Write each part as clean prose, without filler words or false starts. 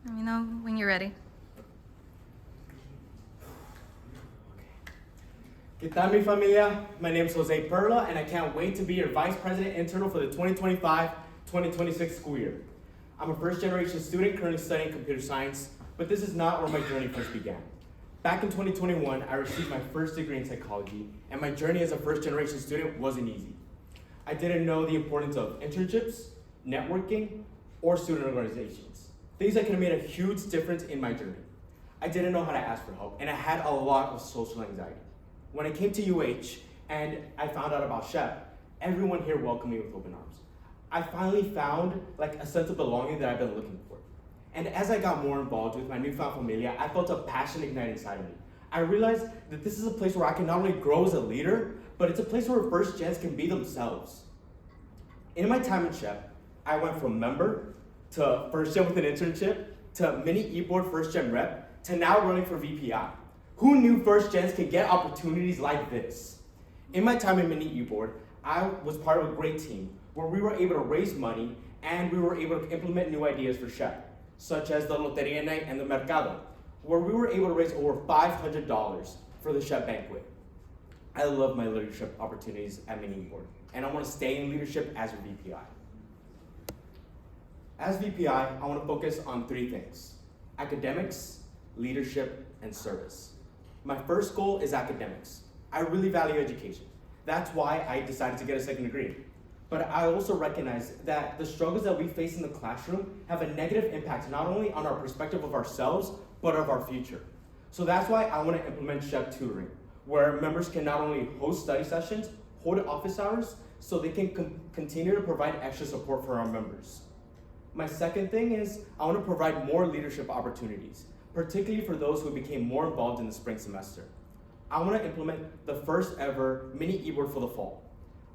Let me know when you're ready. ¿Qué tal, mi familia? My name is Jose Perla, and I can't wait to be your Vice President Internal for the 2025-2026 school year. I'm a first-generation student currently studying computer science, but this is not where my journey first began. Back in 2021, I received my first degree in psychology, and my journey as a first-generation student wasn't easy. I didn't know the importance of internships, networking, or student organizations, things that could have made a huge difference in my journey. I didn't know how to ask for help, and I had a lot of social anxiety. When I came to UH and I found out about SHPE, everyone here welcomed me with open arms. I finally found a sense of belonging that I've been looking for. And as I got more involved with my newfound familia, I felt a passion ignite inside of me. I realized that this is a place where I can not only grow as a leader, but it's a place where first gens can be themselves. In my time in SHPE, I went from member to first gen with an internship to mini e-board first gen rep to now running for VPI. Who knew first gens could get opportunities like this? In my time in mini e-board, I was part of a great team where we were able to raise money and we were able to implement new ideas for SHPE, such as the Loteria Night and the Mercado, where we were able to raise over $500 for the SHPE banquet. I love my leadership opportunities at mini e-board, and I want to stay in leadership as a VPI. As VPI, I want to focus on three things: academics, leadership, and service. My first goal is academics. I really value education. That's why I decided to get a second degree. But I also recognize that the struggles that we face in the classroom have a negative impact not only on our perspective of ourselves, but of our future. So that's why I want to implement SHPE tutoring, where members can not only host study sessions, hold office hours, so they can continue to provide extra support for our members. My second thing is I want to provide more leadership opportunities, particularly for those who became more involved in the spring semester. I want to implement the first ever mini e-board for the fall.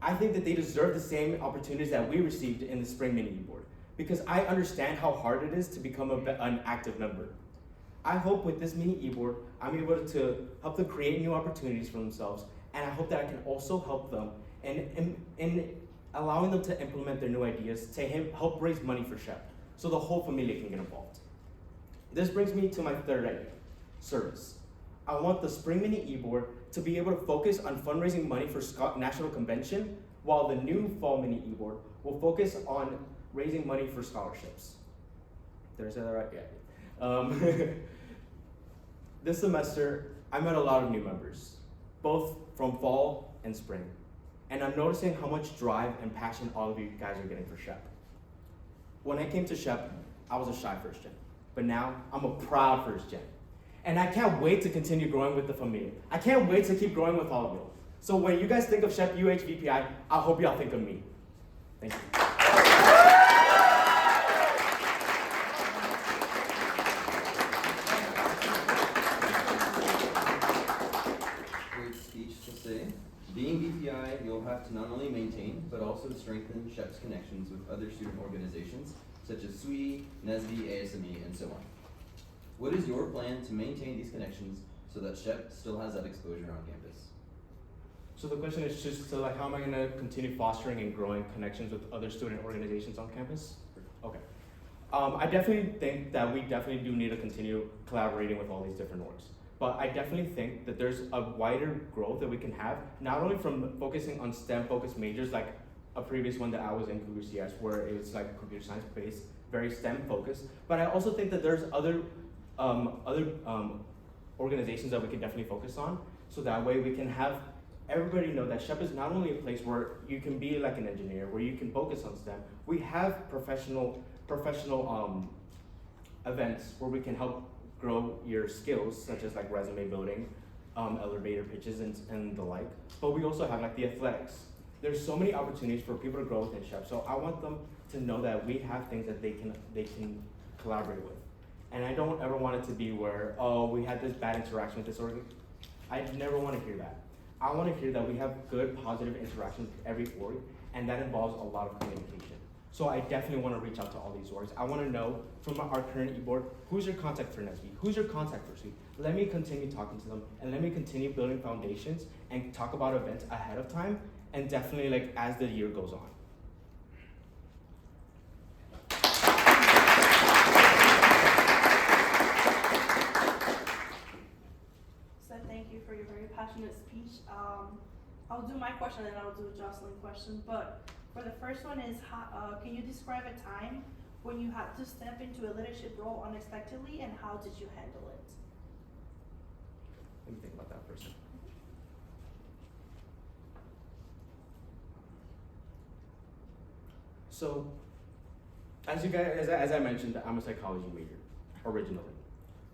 I think that they deserve the same opportunities that we received in the spring mini e-board, because I understand how hard it is to become an active member. I hope with this mini e-board, I'm able to help them create new opportunities for themselves, and I hope that I can also help them in allowing them to implement their new ideas to help raise money for SHPE, so the whole family can get involved. This brings me to my third idea, service. I want the spring mini e-board to be able to focus on fundraising money for national convention, while the new fall mini e-board will focus on raising money for scholarships. Did I say that right? Yeah. This semester, I met a lot of new members, both from fall and spring. And I'm noticing how much drive and passion all of you guys are getting for SHPE. When I came to SHPE, I was a shy first gen, but now I'm a proud first gen. And I can't wait to continue growing with the familia. I can't wait to keep growing with all of you. So when you guys think of SHPE-UH VPI, I hope y'all think of me. Thank you. Great speech to say. Being VPI, you'll have to not only maintain, but also strengthen SHPE's connections with other student organizations, such as SWE, NSBE, ASME, and so on. What is your plan to maintain these connections so that SHPE still has that exposure on campus? So the question is just how am I gonna continue fostering and growing connections with other student organizations on campus? Okay. I definitely think that we definitely do need to continue collaborating with all these different orgs. But I definitely think that there's a wider growth that we can have, not only from focusing on STEM-focused majors like a previous one that I was in, Cougar CS, where it was computer science-based, very STEM-focused, but I also think that there's other organizations that we can definitely focus on, so that way we can have everybody know that SHPE is not only a place where you can be like an engineer, where you can focus on STEM. We have professional events where we can help grow your skills, such as resume building, elevator pitches, and the like. But we also have the athletics. There's so many opportunities for people to grow within SHPE. So I want them to know that we have things that they can collaborate with. And I don't ever want it to be where, oh, we had this bad interaction with this org. I never want to hear that. I want to hear that we have good, positive interactions with every org, and that involves a lot of communication. So I definitely want to reach out to all these orgs. I want to know from our current e-board, who's your contact for NSBE? Who's your contact for SWE? Let me continue talking to them, and let me continue building foundations and talk about events ahead of time, and definitely as the year goes on. I'll do my question and then I'll do Jocelyn's question. But for the first one is, can you describe a time when you had to step into a leadership role unexpectedly and how did you handle it? Let me think about that for a second. So, as I mentioned, I'm a psychology major originally.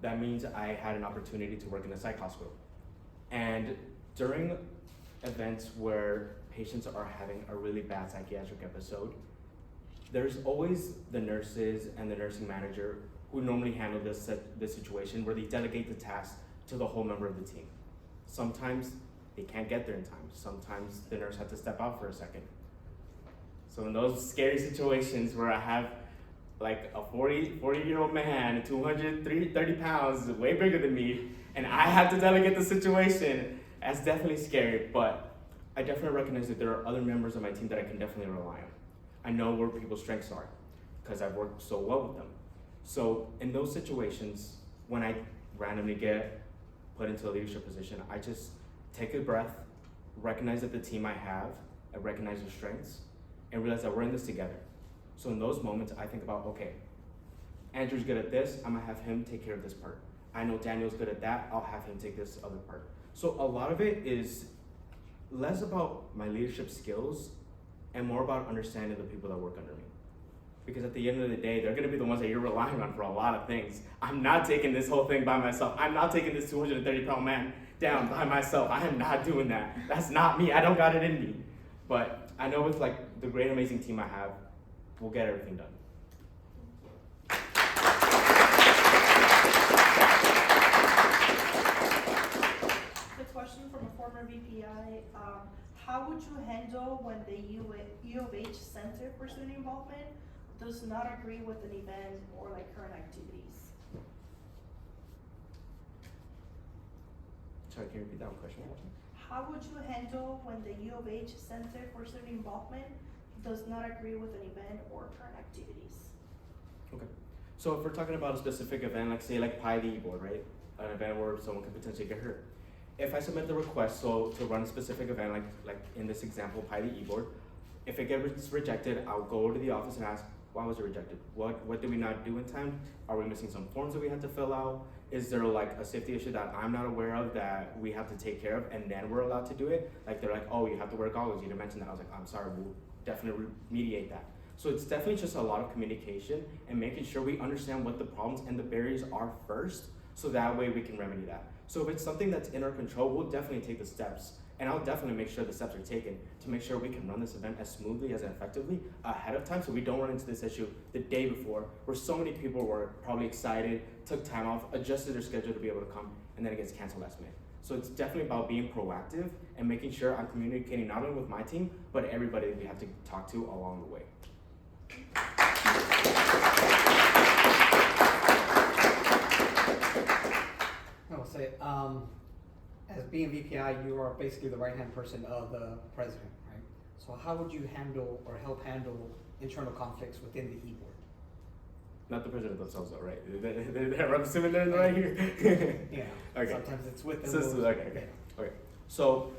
That means I had an opportunity to work in a psych hospital. And during events where patients are having a really bad psychiatric episode, there's always the nurses and the nursing manager who normally handle this situation where they delegate the task to the whole member of the team. Sometimes they can't get there in time. Sometimes the nurse had to step out for a second. So in those scary situations where I have like a 40-year-old man, 230 pounds, way bigger than me, and I have to delegate the situation, that's definitely scary, but I definitely recognize that there are other members of my team that I can definitely rely on. I know where people's strengths are because I've worked so well with them. So in those situations, when I randomly get put into a leadership position, I just take a breath, recognize that the team I have, I recognize their strengths, and realize that we're in this together. So in those moments, I think about, okay, Andrew's good at this, I'm gonna have him take care of this part. I know Daniel's good at that, I'll have him take this other part. So a lot of it is less about my leadership skills and more about understanding the people that work under me. Because at the end of the day, they're gonna be the ones that you're relying on for a lot of things. I'm not taking this whole thing by myself. I'm not taking this 230-pound man down by myself. I am not doing that. That's not me, I don't got it in me. But I know with like the great, amazing team I have, we'll get everything done. The question from a former VPI, how would you handle when the U of H Center for Student Involvement does not agree with an event or like current activities? Sorry, can you repeat that question one more time? How would you handle when the U of H Center for Student Involvement does not agree with an event or current activities? Okay. So if we're talking about a specific event, like say like Pi the e-board, right? An event where someone could potentially get hurt. If I submit the request to run a specific event, like in this example, Pi the e-board, if it gets rejected, I'll go to the office and ask, why was it rejected? What did we not do in time? Are we missing some forms that we had to fill out? Is there like a safety issue that I'm not aware of that we have to take care of and then we're allowed to do it? Like they're like, oh, you have to wear goggles, you didn't mention that. I was like, I'm sorry, we'll definitely remediate that. So it's definitely just a lot of communication and making sure we understand what the problems and the barriers are first, so that way we can remedy that. So if it's something that's in our control, we'll definitely take the steps, and I'll definitely make sure the steps are taken to make sure we can run this event as smoothly as effectively ahead of time, so we don't run into this issue the day before, where so many people were probably excited, took time off, adjusted their schedule to be able to come, and then it gets canceled last minute. So it's definitely about being proactive and making sure I'm communicating not only with my team, but everybody we have to talk to along the way. I will say, as being VPI, you are basically the right-hand person of the president, right? So how would you handle or help handle internal conflicts within the e-board? Not the president themselves, though, right? I'm assuming they're right here. Yeah. Okay. Sometimes it's with them. So, okay. So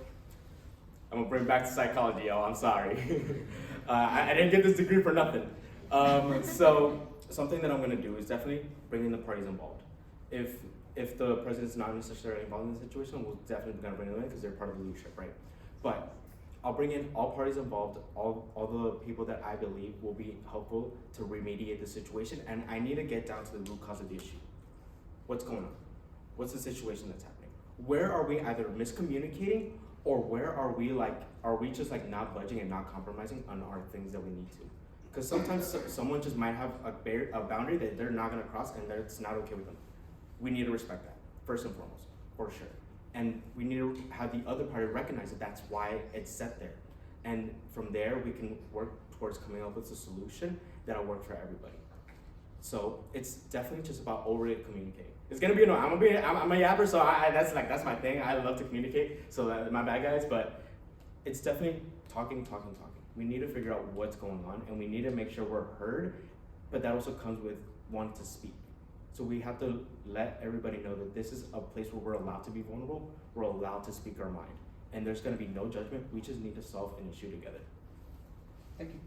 I'm gonna bring back to psychology, y'all. I'm sorry. I didn't get this degree for nothing. So something that I'm gonna do is definitely bring in the parties involved. If the president's not necessarily involved in the situation, we'll definitely gonna bring them in because they're part of the leadership, right? But I'll bring in all parties involved, all the people that I believe will be helpful to remediate the situation, and I need to get down to the root cause of the issue. What's going on? What's the situation that's happening? Where are we either miscommunicating, or where are we just like not budging and not compromising on our things that we need to? Because sometimes someone just might have a boundary that they're not gonna cross, and that's not okay with them. We need to respect that, first and foremost, for sure. And we need to have the other party recognize that that's why it's set there. And from there, we can work towards coming up with a solution that'll work for everybody. So it's definitely just about overly communicating. It's gonna be annoying. I'm a yapper, so that's my thing. I love to communicate, so that's my bad, guys. But it's definitely talking. We need to figure out what's going on, and we need to make sure we're heard. But that also comes with wanting to speak. So we have to let everybody know that this is a place where we're allowed to be vulnerable. We're allowed to speak our mind, and there's gonna be no judgment. We just need to solve an issue together. Thank you.